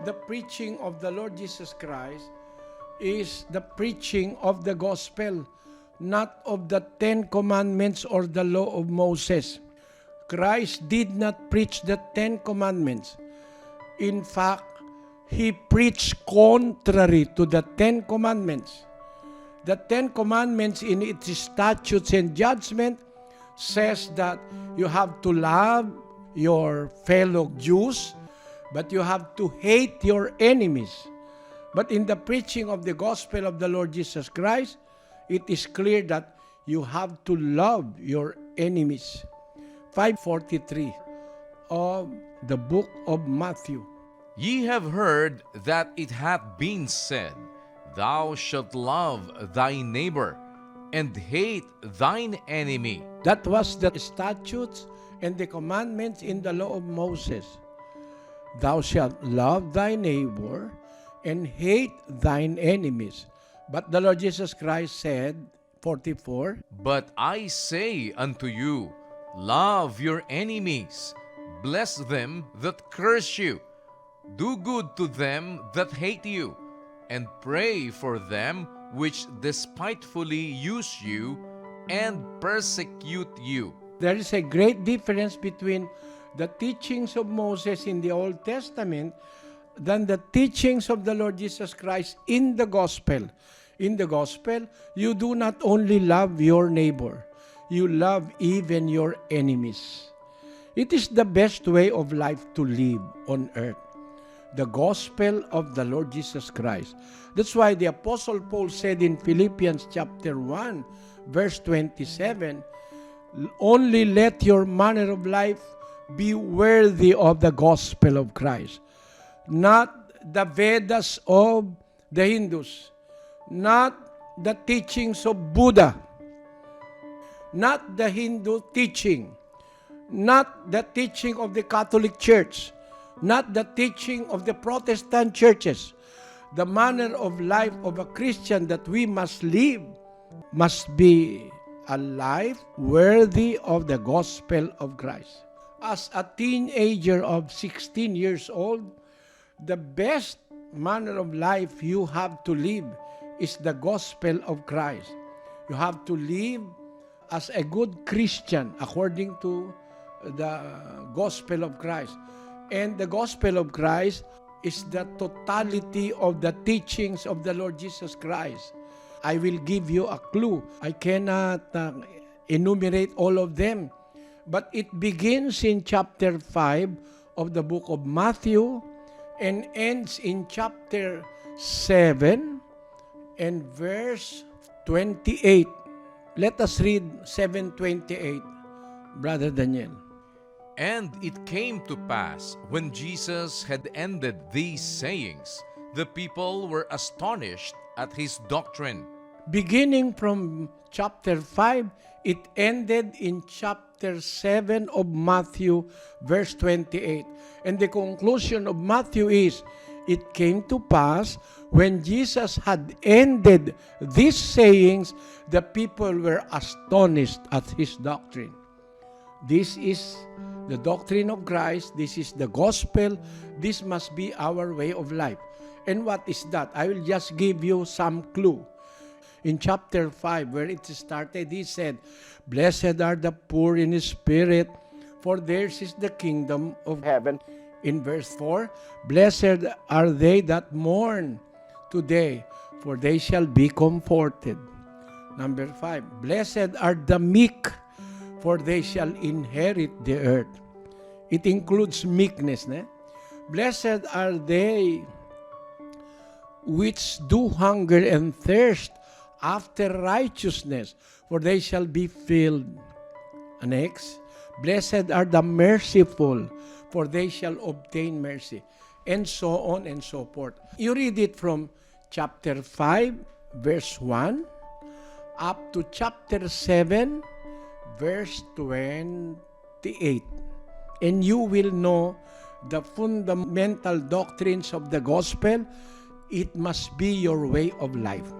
the preaching of the Lord Jesus Christ is the preaching of the gospel, not of the 10 Commandments or the law of Moses. Christ did not preach the 10 Commandments. In fact, He preached contrary to the 10 Commandments. The 10 Commandments in its statutes and judgment says that you have to love your fellow Jews, but you have to hate your enemies. But in the preaching of the gospel of the Lord Jesus Christ, it is clear that you have to love your enemies. 5:43 of the book of Matthew. Ye have heard that it hath been said, Thou shalt love thy neighbor, and hate thine enemy. That was the statutes and the commandments in the law of Moses. Thou shalt love thy neighbor and hate thine enemies. But the Lord Jesus Christ said, 44, But I say unto you, Love your enemies, bless them that curse you, do good to them that hate you, and pray for them which despitefully use you and persecute you. there is a great difference between the teachings of Moses in the Old Testament than the teachings of the Lord Jesus Christ in the gospel. In the gospel, you do not only love your neighbor, you love even your enemies. It is the best way of life to live on earth. The gospel of the Lord Jesus Christ. That's why the Apostle Paul said in Philippians chapter 1, verse 27, only let your manner of life be worthy of the gospel of Christ. Not the Vedas of the Hindus, not the teachings of Buddha, not the Hindu teaching, not the teaching of the Catholic Church, not the teaching of the Protestant churches. The manner of life of a Christian that we must live must be a life worthy of the gospel of Christ. As a teenager of 16 years old, the best manner of life you have to live is the gospel of Christ. You have to live as a good Christian according to the gospel of Christ. And the gospel of Christ is the totality of the teachings of the Lord Jesus Christ. I will give you a clue. I cannot enumerate all of them. But it begins in chapter 5 of the book of Matthew and ends in chapter 7 and verse 28. Let us read 7:28, Brother Daniel. And it came to pass, when Jesus had ended these sayings, the people were astonished at his doctrine. Beginning from chapter 5, it ended in chapter 7 of Matthew, verse 28. And the conclusion of Matthew is, it came to pass, when Jesus had ended these sayings, the people were astonished at his doctrine. This is the doctrine of Christ. This is the gospel. This must be our way of life. And what is that? I will just give you some clue. In chapter 5, where it started, he said, Blessed are the poor in spirit, for theirs is the kingdom of heaven. In verse 4, Blessed are they that mourn today, for they shall be comforted. Number 5, Blessed are the meek, for they shall inherit the earth. It includes meekness. Blessed are they which do hunger and thirst after righteousness, for they shall be filled. Next, blessed are the merciful, for they shall obtain mercy. And so on and so forth. You read it from chapter 5, verse 1, up to chapter 7, verse 28. And you will know the fundamental doctrines of the gospel. It must be your way of life.